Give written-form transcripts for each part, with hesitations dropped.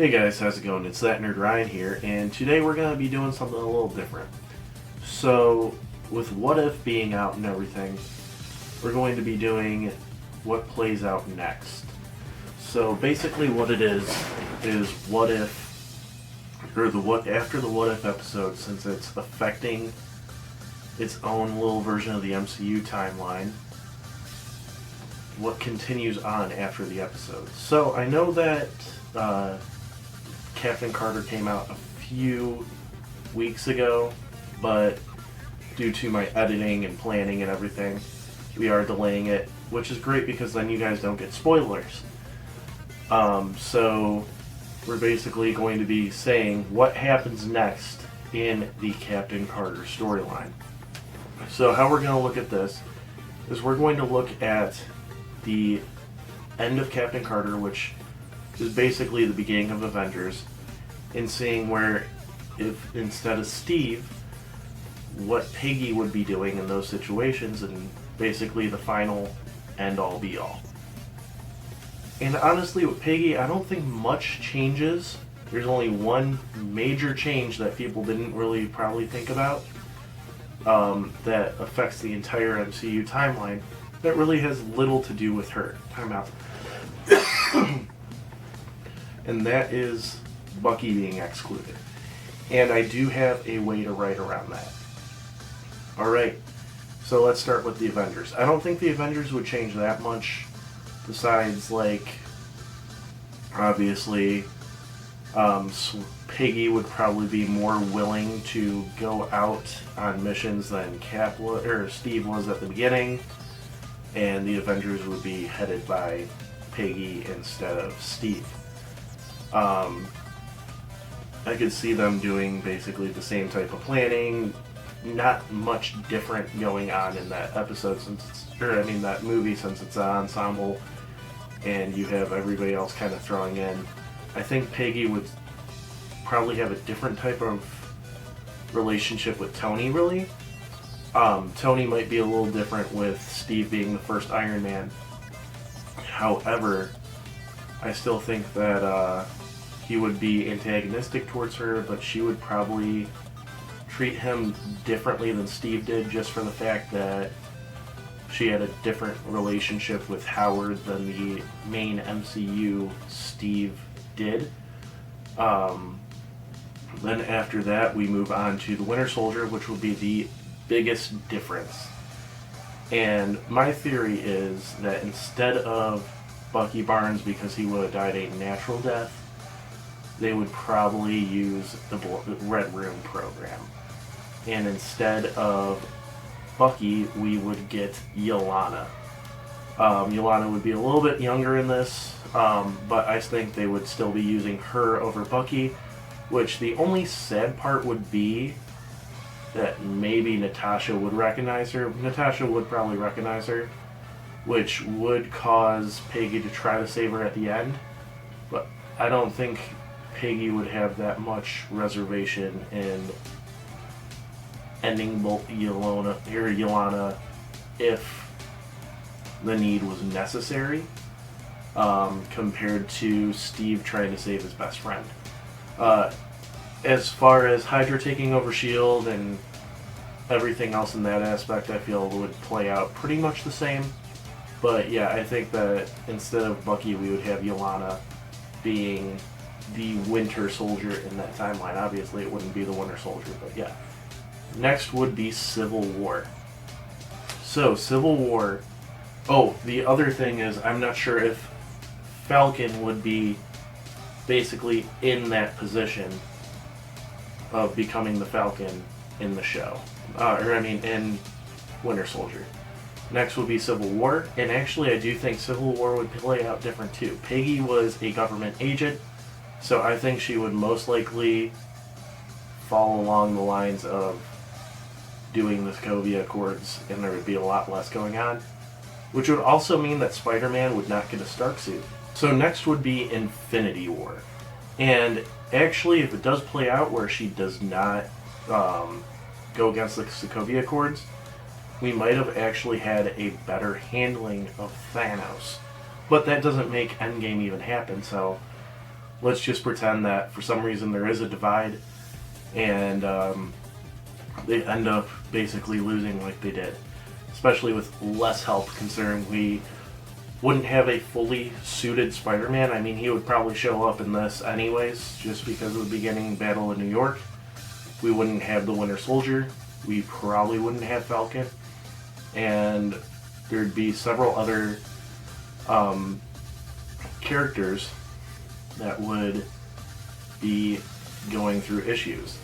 Hey guys, how's it going? It's That Nerd Ryan here, and today we're going to be doing something a little different. So, with What If being out and everything, we're going to be doing what plays out next. So basically what it is what if, or after the What If episode, since it's affecting its own little version of the MCU timeline, what continues on after the episode. So I know that Captain Carter came out a few weeks ago, but due to my editing and planning and everything, we are delaying it, which is great because then you guys don't get spoilers. So we're basically going to be saying what happens next in the Captain Carter storyline. So how we're going to look at this is we're going to look at the end of Captain Carter, which is basically the beginning of Avengers, and seeing where, if instead of Steve, what Peggy would be doing in those situations, and basically the final end-all be-all. And honestly, with Peggy, I don't think much changes. There's only one major change that people didn't really probably think about that affects the entire MCU timeline that really has little to do with her. Time out. And that is Bucky being excluded. And I do have a way to write around that. Alright, so let's start with the Avengers. I don't think the Avengers would change that much, besides, like, obviously, Peggy would probably be more willing to go out on missions than Steve was at the beginning, and the Avengers would be headed by Peggy instead of Steve. I could see them doing basically the same type of planning. Not much different going on in that episode that movie, since it's an ensemble and you have everybody else kind of throwing in. I think Peggy would probably have a different type of relationship with Tony, really. Tony might be a little different with Steve being the first Iron Man. However, I still think that he would be antagonistic towards her, but she would probably treat him differently than Steve did, just for the fact that she had a different relationship with Howard than the main MCU Steve did. Then after that, we move on to the Winter Soldier, which will be the biggest difference. And my theory is that instead of Bucky Barnes, because he would have died a natural death, they would probably use the Red Room program. And instead of Bucky, we would get Yelena. Yelena would be a little bit younger in this, but I think they would still be using her over Bucky, which the only sad part would be that maybe Natasha would recognize her. Natasha would probably recognize her, which would cause Peggy to try to save her at the end, but I don't think Peggy would have that much reservation in ending Yelena if the need was necessary, compared to Steve trying to save his best friend. As far as Hydra taking over S.H.I.E.L.D. and everything else in that aspect, I feel would play out pretty much the same. But yeah, I think that instead of Bucky, we would have Yelena being the Winter Soldier in that timeline. Obviously, it wouldn't be the Winter Soldier, but yeah. Next would be Civil War. So, Civil War... Oh, the other thing is, I'm not sure if Falcon would be basically in that position of becoming the Falcon in the show. In Winter Soldier. Next would be Civil War, and actually I do think Civil War would play out different too. Peggy was a government agent, so I think she would most likely fall along the lines of doing the Sokovia Accords, and there would be a lot less going on, which would also mean that Spider-Man would not get a Stark suit. So next would be Infinity War. And actually, if it does play out where she does not go against the Sokovia Accords, we might have actually had a better handling of Thanos. But that doesn't make Endgame even happen, so let's just pretend that for some reason there is a divide, and they end up basically losing like they did, especially with less help, considering we wouldn't have a fully suited Spider-Man. I mean, he would probably show up in this anyways, just because of the beginning battle in New York. We wouldn't have the Winter Soldier. We probably wouldn't have Falcon. And there'd be several other characters that would be going through issues.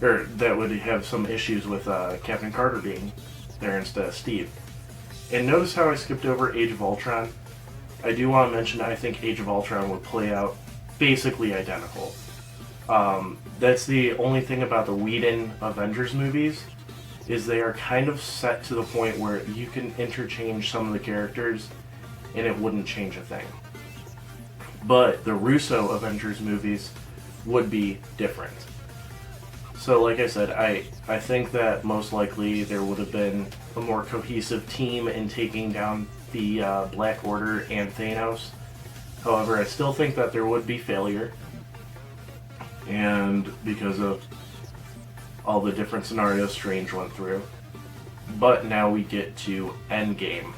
Or that would have some issues with Captain Carter being there instead of Steve. And notice how I skipped over Age of Ultron. I do want to mention I think Age of Ultron would play out basically identical. That's the only thing about the Whedon Avengers movies, is they are kind of set to the point where you can interchange some of the characters and it wouldn't change a thing. But the Russo Avengers movies would be different. So like I said, I think that most likely there would have been a more cohesive team in taking down the Black Order and Thanos. However, I still think that there would be failure, and because of all the different scenarios Strange went through. But now we get to Endgame,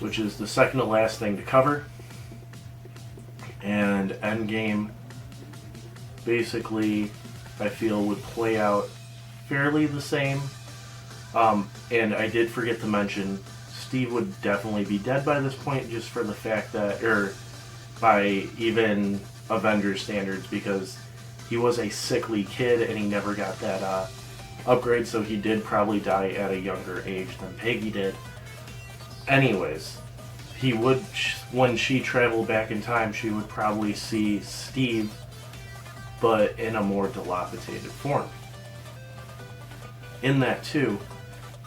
which is the second to last thing to cover. And Endgame basically, I feel, would play out fairly the same. And I did forget to mention, Steve would definitely be dead by this point, just for the fact that, or by even Avengers standards, because he was a sickly kid and he never got that upgrade, so he did probably die at a younger age than Peggy did. Anyways, he would, when she traveled back in time, she would probably see Steve, but in a more dilapidated form. In that too,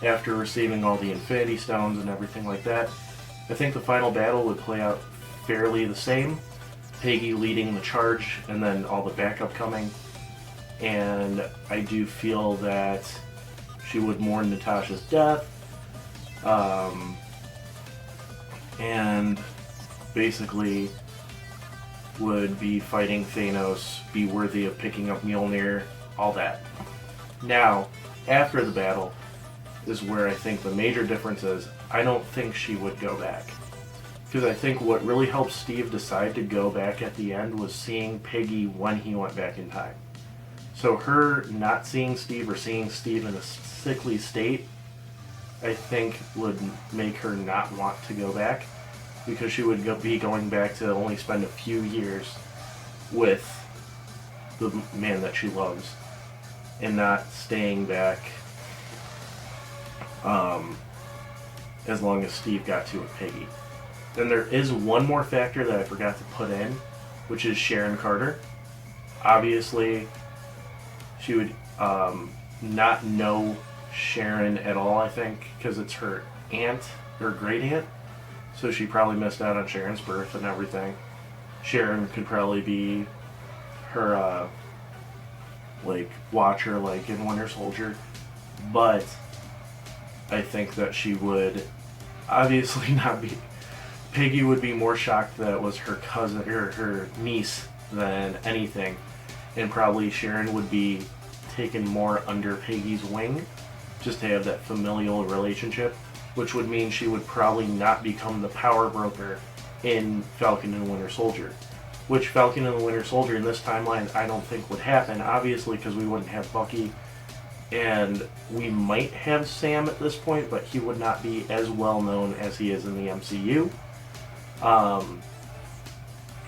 after receiving all the Infinity Stones and everything like that, I think the final battle would play out fairly the same. Peggy leading the charge and then all the backup coming. And I do feel that she would mourn Natasha's death. And basically would be fighting Thanos, be worthy of picking up Mjolnir, all that. Now, after the battle is where I think the major difference is. I don't think she would go back. Because I think what really helped Steve decide to go back at the end was seeing Peggy when he went back in time. So her not seeing Steve or seeing Steve in a sickly state, I think would make her not want to go back, because she would be going back to only spend a few years with the man that she loves and not staying back as long as Steve got to with Peggy. Then there is one more factor that I forgot to put in, which is Sharon Carter. Obviously, she would not know Sharon at all, I think, because it's her aunt, her great aunt. So she probably missed out on Sharon's birth and everything. Sharon could probably be her, watcher, like in Winter Soldier. But I think that she would obviously not be... Peggy would be more shocked that it was her cousin, or her niece, than anything. And probably Sharon would be taken more under Peggy's wing, just to have that familial relationship, which would mean she would probably not become the power broker in Falcon and Winter Soldier. Which Falcon and the Winter Soldier in this timeline I don't think would happen, obviously, because we wouldn't have Bucky, and we might have Sam at this point, but he would not be as well known as he is in the MCU.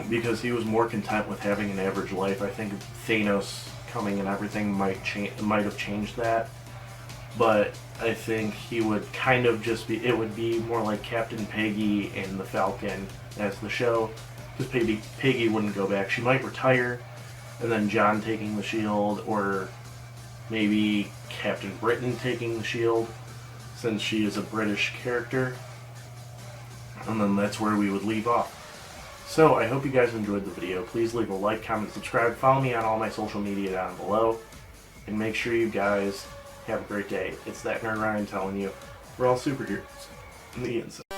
Because he was more content with having an average life. I think Thanos coming and everything might have changed that. But I think he would kind of just be, it would be more like Captain Peggy and the Falcon as the show. Because Peggy wouldn't go back. She might retire, and then John taking the shield, or maybe Captain Britain taking the shield, since she is a British character. And then that's where we would leave off. So, I hope you guys enjoyed the video. Please leave a like, comment, subscribe, follow me on all my social media down below, and make sure you guys have a great day. It's that nerd Ryan telling you, we're all superheroes in the inside.